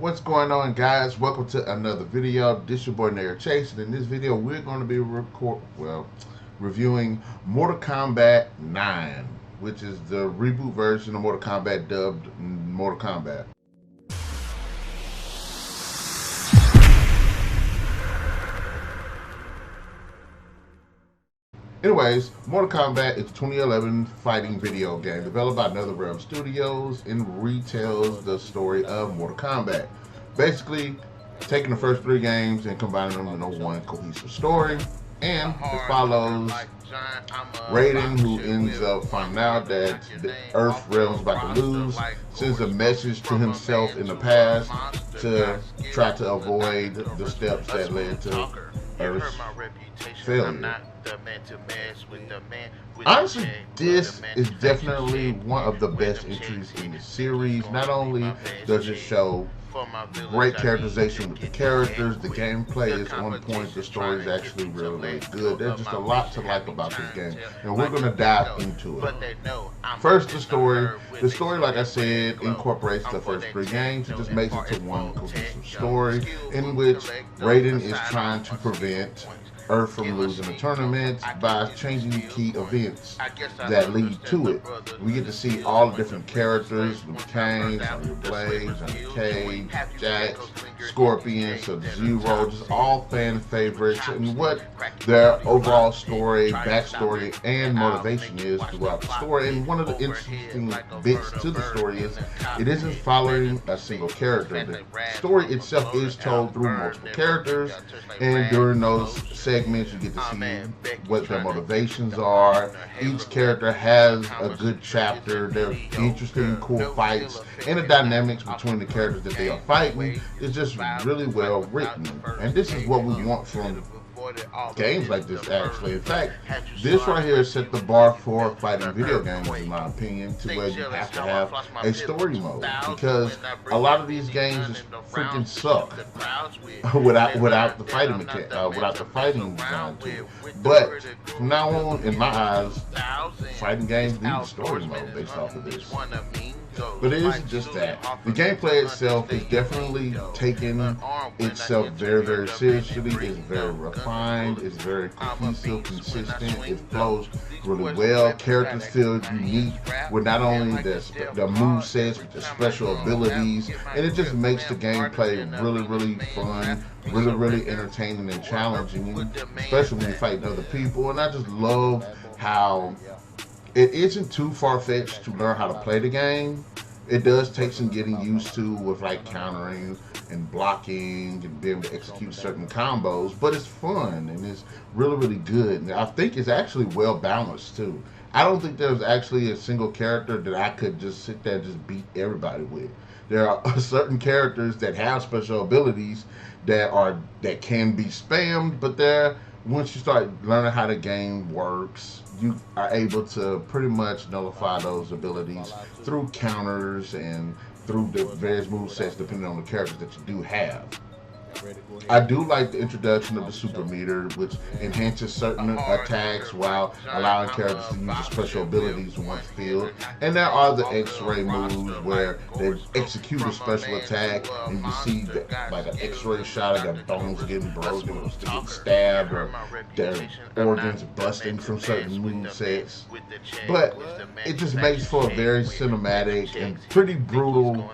What's going on, guys? Welcome to another video. This your boy NarikChase, and in this video we're going to be reviewing Mortal Kombat 9, which is the reboot version of Mortal Kombat dubbed Mortal Kombat. Anyways, Mortal Kombat is a 2011 fighting video game developed by NetherRealm Studios and retells the story of Mortal Kombat. Basically, taking the first three games and combining them into one cohesive story. And it follows Raiden, who ends up finding out that the Earth realm is about to lose, sends a message to himself in the past to try to avoid the steps that led to Earth's failure. Honestly, this is definitely one of the best entries in the series. Not only does it show great characterization with the characters, the gameplay is on point, the story is actually really good. There's just a lot to like about this game, and we're going to dive into it. First, the story. The story, like I said, incorporates the first three games. It just makes it to one cohesive story in which Raiden is trying to prevent Earth from losing the tournament by changing key events that lead to it. We get to see all the different characters, Liu Kang, Sonya Blade, Johnny Cage, Jax, Scorpion, Sub-Zero, just all fan favorites, and what their overall story, backstory, and motivation is throughout the story. And one of the interesting bits to the story is it isn't following a single character. The story itself is told through multiple characters, and during those segments you get to see what their motivations are. Each character has a good chapter. They're interesting, cool fights, and the dynamics between the characters that they are fighting is just really well written. And this is what we want from games like this, actually. In fact, this right here set the bar for fighting video games, in my opinion, to where you have to have a story mode, because a lot of these games just freaking suck without the fighting mechanic, without the fighting design to it. But from now on, in my eyes, fighting games need a story mode based off of this. But it isn't just that. The gameplay itself is definitely taking itself very, very seriously. It's very refined. It's very cohesive, consistent. It flows really well. Characters feel unique with not only the movesets, but the special abilities. And it just makes the gameplay really, really fun, really, really entertaining and challenging, especially when you fight other people. And I just love how it isn't too far-fetched to learn how to play the game. It does take some getting used to with like countering and blocking and being able to execute certain combos, but it's fun and it's really, really good. And I think it's actually well balanced too. I don't think there's actually a single character that I could just sit there and just beat everybody with. There are certain characters that have special abilities that can be spammed, but once you start learning how the game works, you are able to pretty much nullify those abilities through counters and through the various movesets depending on the characters that you do have. I do like the introduction of the super meter, which enhances certain attacks while allowing characters to use their special abilities once filled. And there are the X-ray moves where they execute a special attack and you see like an X-ray shot of their bones getting broken, or getting stabbed, or their organs busting from certain movesets. But it just makes for a very cinematic and pretty brutal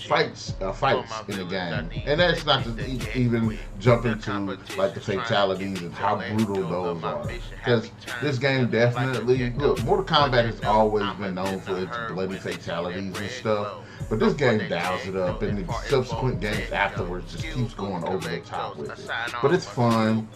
fights in the game. And that's not to even jump into like the fatalities and how brutal those are, because this game definitely, look, Mortal Kombat has always been known for its bloody fatalities and stuff, but this game dials it up, and the subsequent games afterwards just keeps going over the top with it. But it's fun.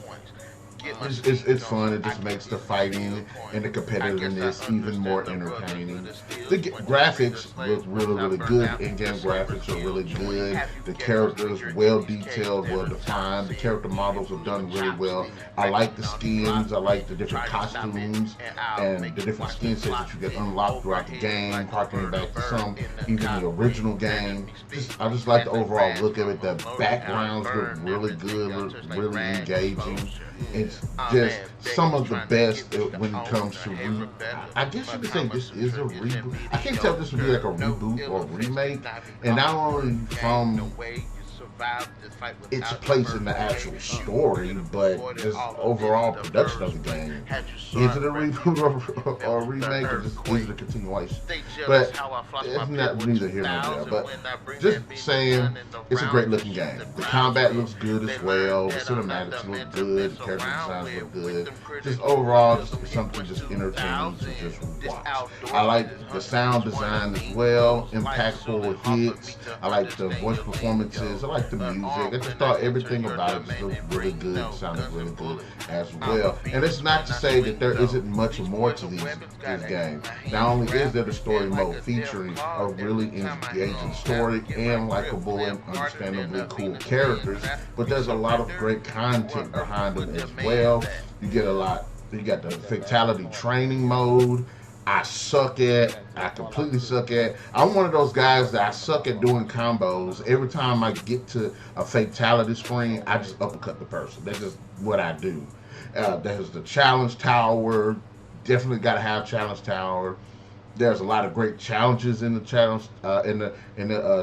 It's fun. It just makes the fighting and the competitiveness even more entertaining. The graphics look really, really good. In-game graphics are really good. The characters well detailed, well defined. The character models are done really well. I like the skins. I like the different costumes and the different skin sets that you can unlock throughout the game, harkening back to some even the original game. I just like the overall look of it. The backgrounds look really good, look really engaging. It's just some of the best when it comes to I guess you could say this is a reboot. I can't tell if this would be like a reboot or a remake, and not only from its place in the actual story, but just overall production of the game. Is it a reboot or a remake, or just is it a continuation? But it's not neither here nor there. But just saying, it's a great looking game. The combat looks good as well. The cinematics look good. The character designs look good. Just overall, just something just entertaining to just watch. I like the sound design as well. Impactful hits. I like the voice performances. I like the music. I just thought everything about it just looked really good, sounded really good as well. And it's not to say that there isn't much more to this game. Not only is there the story mode featuring a really engaging story and likable and understandably cool characters, but there's a lot of great content behind them as well. You get a lot. You got the fatality training mode. I completely suck at. I'm one of those guys that I suck at doing combos. Every time I get to a fatality screen, I just uppercut the person. That's just what I do. There's the challenge tower. Definitely got to have challenge tower. There's a lot of great challenges in the challenge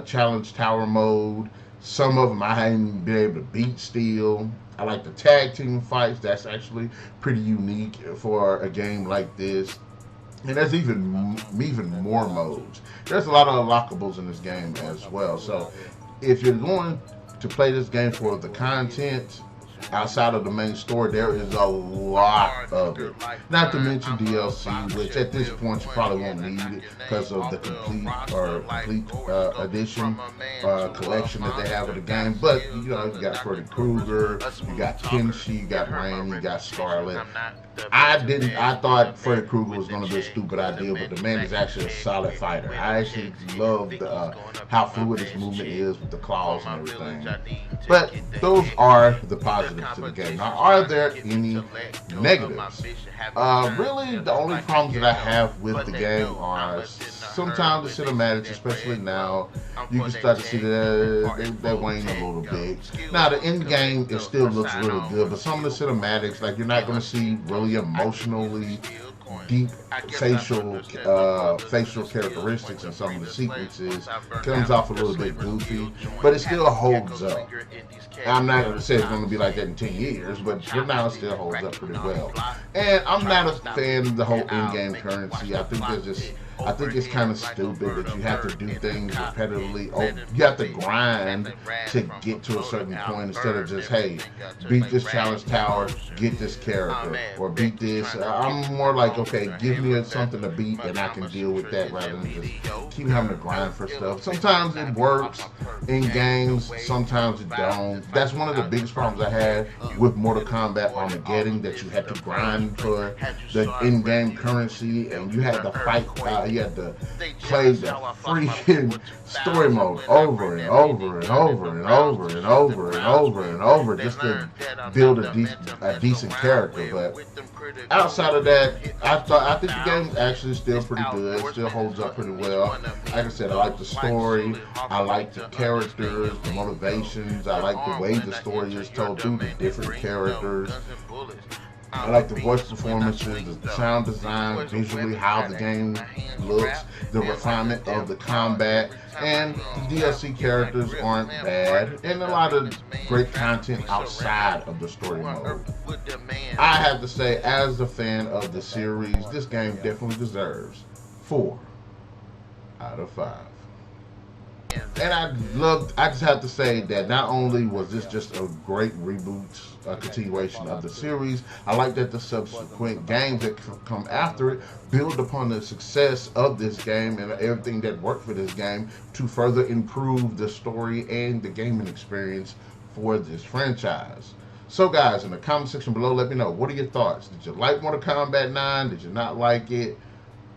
challenge tower mode. Some of them I haven't been able to beat still. I like the tag team fights. That's actually pretty unique for a game like this. And there's even more modes. There's a lot of unlockables in this game as well. So if you're going to play this game for the content outside of the main story, there is a lot of it. Not to mention DLC, which at this point you probably won't need it because of the complete edition collection that they have of the game. But you know, you got Freddy Krueger, you got Kenshi, you got Rain, you got Scarlet. I thought Freddy Krueger was going to be a stupid idea, but the man is actually a solid fighter. I actually love how fluid his movement is with the claws and everything. But those are the positives to the game. Now, are there any negatives? Really, the only problems that I have with the game are sometimes the cinematics, especially now, you can start to see that they wane a little bit. Now, the end game, it still looks really good, but some of the cinematics, like you're not going to see really emotionally deep facial characteristics in some of the sequences. Comes off a little bit goofy, but it still holds up. I'm not going to say it's going to be like that in 10 years, but for now it still holds up pretty well. And I'm not a fan of the whole in-game currency. I think it's kind of stupid that you have to do things repetitively. Or you have to grind to get to a certain point instead of just, hey, beat this challenge tower, get this character, or beat this. I'm more like, okay, give me something to beat and I can deal with that rather than just keep having to grind for stuff. Sometimes it works in games, sometimes it don't. That's one of the biggest problems I had with Mortal Kombat Armageddon, that you had to grind for the in-game currency and you had to fight. You had to play the freaking story mode over and over and over and over and over and over and over just to build a decent character. But outside of that, I think the game is actually still pretty good. It still holds up pretty well. Like I said, I like the story. I like the characters, the motivations. I like the way the story is told through the different characters. I like the voice performances, the sound design, visually how the game looks, the refinement of the combat, and the DLC characters aren't bad, and a lot of great content outside of the story mode. I have to say, as a fan of the series, this game definitely deserves 4 out of 5. And I just have to say that not only was this just a great reboot, a continuation of the series, I like that the subsequent games that come after it build upon the success of this game and everything that worked for this game to further improve the story and the gaming experience for this franchise. So guys, in the comment section below, let me know, what are your thoughts? Did you like Mortal Kombat 9? Did you not like it?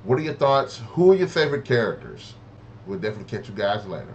What are your thoughts? Who are your favorite characters? We'll definitely catch you guys later.